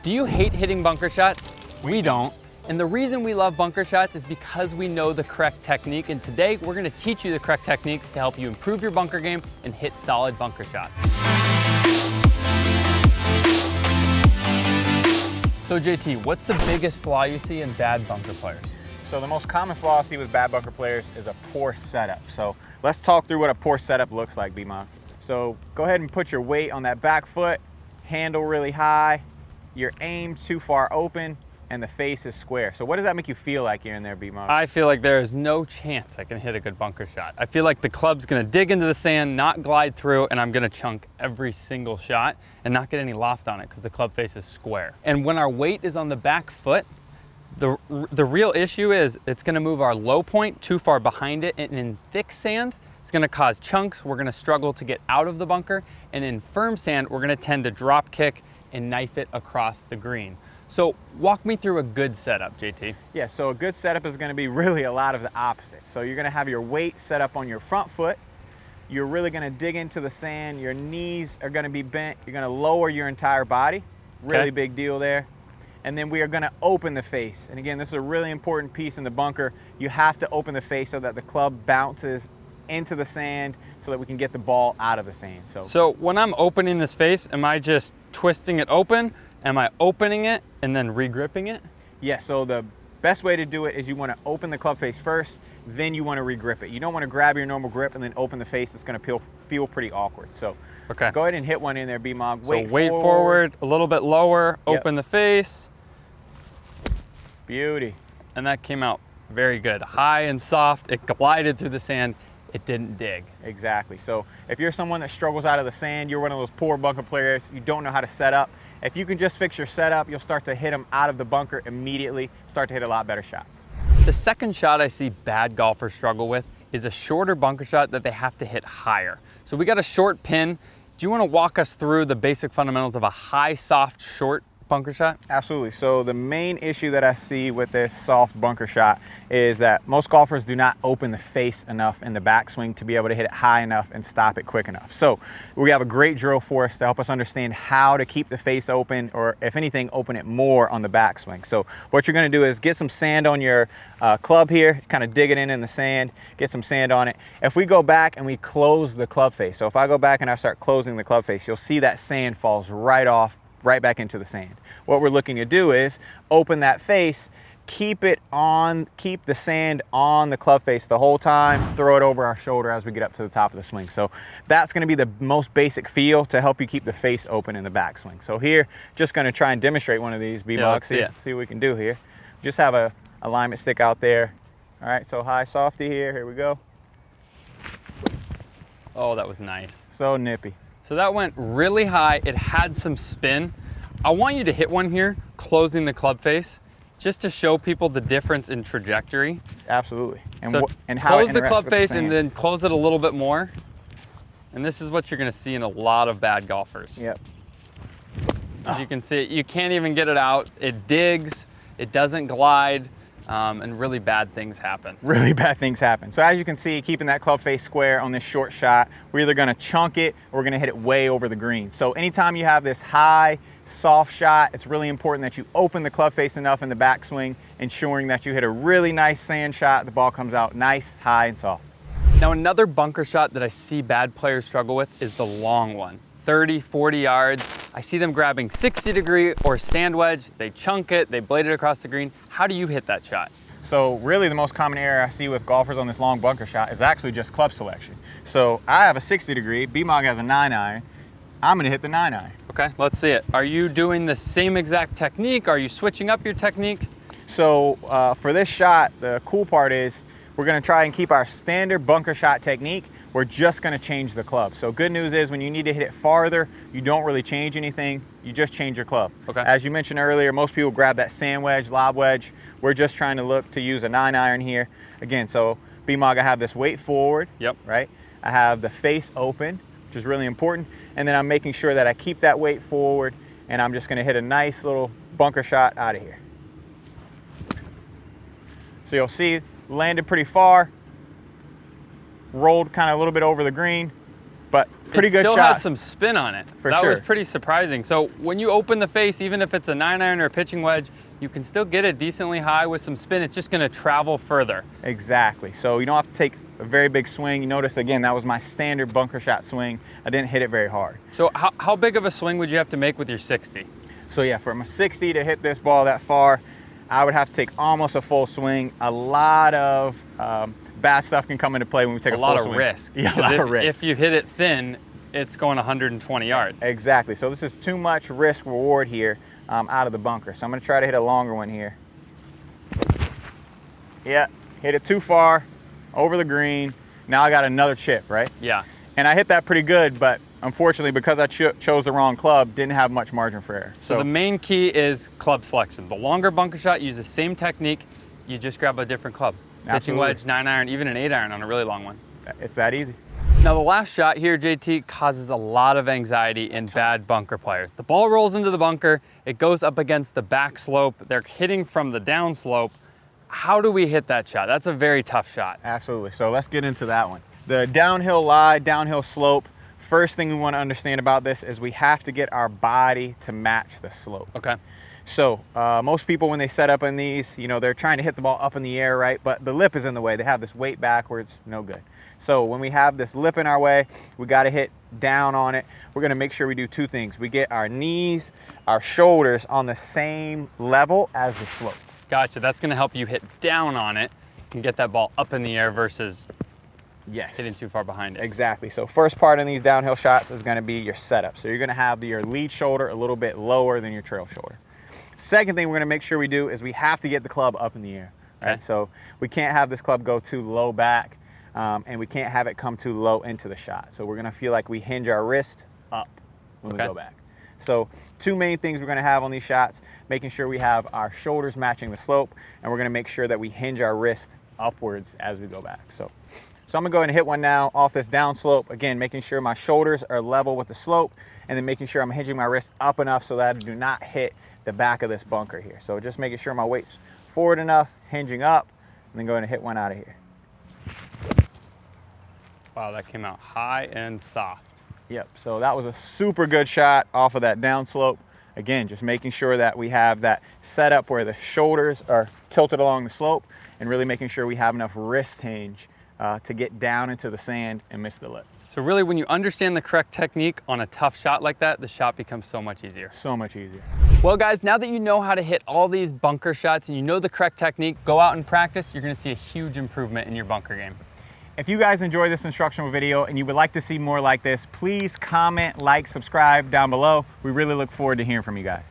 Do you hate hitting bunker shots? We don't. And the reason we love bunker shots is because we know the correct technique. And today we're gonna teach you the correct techniques to help you improve your bunker game and hit solid bunker shots. So JT, what's the biggest flaw you see in bad bunker players? So the most common flaw I see with bad bunker players is a poor setup. So let's talk through what a poor setup looks like, B-Mog. So go ahead and put your weight on that back foot, handle really high, you're aimed too far open, and the face is square. So what does that make you feel like you're in there, B-Mog? I feel like there is no chance I can hit a good bunker shot. I feel like the club's gonna dig into the sand, not glide through, and I'm gonna chunk every single shot and not get any loft on it because the club face is square. And when our weight is on the back foot, the real issue is it's gonna move our low point too far behind it, and in thick sand, it's gonna cause chunks. We're gonna struggle to get out of the bunker, and in firm sand, we're gonna tend to drop kick and knife it across the green. So walk me through a good setup, JT. Yeah, so a good setup is gonna be really a lot of the opposite. So you're gonna have your weight set up on your front foot. You're really gonna dig into the sand. Your knees are gonna be bent. You're gonna lower your entire body. Really big deal there. And then we are gonna open the face. And again, this is a really important piece in the bunker. You have to open the face so that the club bounces into the sand so that we can get the ball out of the sand. So when I'm opening this face, am I just twisting it open? Am I opening it and then re-gripping it? Yeah, so the best way to do it is you want to open the club face first, then you want to re-grip it. You don't want to grab your normal grip and then open the face. It's going to feel pretty awkward. So go ahead and hit one in there, B-Mog. So weight forward, a little bit lower, open the face. Beauty. And that came out very good. High and soft, it glided through the sand. It didn't dig. Exactly. So if you're someone that struggles out of the sand, you're one of those poor bunker players, you don't know how to set up. If you can just fix your setup, you'll start to hit them out of the bunker immediately, start to hit a lot better shots. The second shot I see bad golfers struggle with is a shorter bunker shot that they have to hit higher. So we got a short pin. Do you want to walk us through the basic fundamentals of a high, soft, short bunker shot? Absolutely. So the main issue that I see with this soft bunker shot is that most golfers do not open the face enough in the backswing to be able to hit it high enough and stop it quick enough. So we have a great drill for us to help us understand how to keep the face open, or if anything, open it more on the backswing. So what you're going to do is get some sand on your club here, kind of dig it in the sand, get some sand on it. If we go back and we close the club face, so if I go back and I start closing the club face, you'll see that sand falls right back into the sand. What we're looking to do is open that face, keep the sand on the club face the whole time, throw it over our shoulder as we get up to the top of the swing. So that's going to be the most basic feel to help you keep the face open in the backswing. So here, just going to try and demonstrate one of these, B-Mog, see what we can do here. Just have a alignment stick out there. All right, so high softy here we go. Oh, that was nice. So nippy. So that went really high. It had some spin. I want you to hit one here, closing the club face, just to show people the difference in trajectory. Absolutely. And how close the club face and then close it a little bit more. And this is what you're gonna see in a lot of bad golfers. Yep. As you can see, you can't even get it out. It digs, it doesn't glide, and really bad things happen. Really bad things happen. So as you can see, keeping that club face square on this short shot, we're either gonna chunk it or we're gonna hit it way over the green. So anytime you have this high, soft shot, it's really important that you open the club face enough in the backswing, ensuring that you hit a really nice sand shot, the ball comes out nice, high, and soft. Now another bunker shot that I see bad players struggle with is the long one. 30, 40 yards. I see them grabbing 60-degree or sand wedge, they chunk it, they blade it across the green. How do you hit that shot? So really the most common error I see with golfers on this long bunker shot is actually just club selection. So I have a 60-degree, B-Mog has a 9-iron, I'm gonna hit the 9-iron. Okay, let's see it. Are you doing the same exact technique? Are you switching up your technique? So for this shot, the cool part is we're gonna try and keep our standard bunker shot technique. We're just gonna change the club. So good news is when you need to hit it farther, you don't really change anything, you just change your club. Okay. As you mentioned earlier, most people grab that sand wedge, lob wedge. We're just trying to look to use a 9-iron here. Again, so B-Mog, I have this weight forward, right? I have the face open, which is really important. And then I'm making sure that I keep that weight forward, and I'm just gonna hit a nice little bunker shot out of here. So you'll see, landed pretty far, rolled kind of a little bit over the green, but pretty good Still shot. had some spin on it. For that sure. was pretty surprising. So when you open the face, even if it's a 9-iron or a pitching wedge, you can still get it decently high with some spin. It's just gonna travel further. Exactly. So you don't have to take a very big swing. You notice again, that was my standard bunker shot swing. I didn't hit it very hard. So how big of a swing would you have to make with your 60? So yeah, for my 60 to hit this ball that far, I would have to take almost a full swing. A lot of bad stuff can come into play when we take a full swing. A lot of risk. Yeah, a lot of risk. If you hit it thin, it's going 120 yards. Exactly. So this is too much risk reward here out of the bunker. So I'm going to try to hit a longer one here. Yeah, hit it too far, over the green. Now I got another chip, right? Yeah. And I hit that pretty good, but unfortunately, because I chose the wrong club, didn't have much margin for error. So the main key is club selection. The longer bunker shot, use the same technique, you just grab a different club. Pitching wedge, 9-iron, even an 8-iron on a really long one. It's that easy. Now the last shot here, JT, causes a lot of anxiety in bad bunker players. The ball rolls into the bunker, it goes up against the back slope, they're hitting from the down slope. How do we hit that shot? That's a very tough shot. Absolutely. So let's get into that one. The downhill lie, downhill slope, first thing we want to understand about this is we have to get our body to match the slope. Okay. So most people, when they set up in these, you know, they're trying to hit the ball up in the air, right? But the lip is in the way. They have this weight backwards, no good. So when we have this lip in our way, we got to hit down on it. We're going to make sure we do two things. We get our knees, our shoulders on the same level as the slope. Gotcha. That's going to help you hit down on it and get that ball up in the air versus hitting too far behind it. Exactly. So first part in these downhill shots is going to be your setup. So you're going to have your lead shoulder a little bit lower than your trail shoulder. Second thing we're going to make sure we do is we have to get the club up in the air. Right? Okay. So we can't have this club go too low back, and we can't have it come too low into the shot. So we're going to feel like we hinge our wrist up when we go back. So two main things we're going to have on these shots, making sure we have our shoulders matching the slope, and we're going to make sure that we hinge our wrist upwards as we go back. So I'm going to go ahead and hit one now off this down slope. Again, making sure my shoulders are level with the slope, and then making sure I'm hinging my wrist up enough so that I do not hit the back of this bunker here. So just making sure my weight's forward enough, hinging up, and then go ahead and hit one out of here. Wow, that came out high and soft. Yep, so that was a super good shot off of that down slope. Again, just making sure that we have that setup where the shoulders are tilted along the slope and really making sure we have enough wrist hinge to get down into the sand and miss the lip. So really, when you understand the correct technique on a tough shot like that, the shot becomes so much easier. So much easier. Well guys, now that you know how to hit all these bunker shots and you know the correct technique, go out and practice, you're gonna see a huge improvement in your bunker game. If you guys enjoyed this instructional video and you would like to see more like this, please comment, like, subscribe down below. We really look forward to hearing from you guys.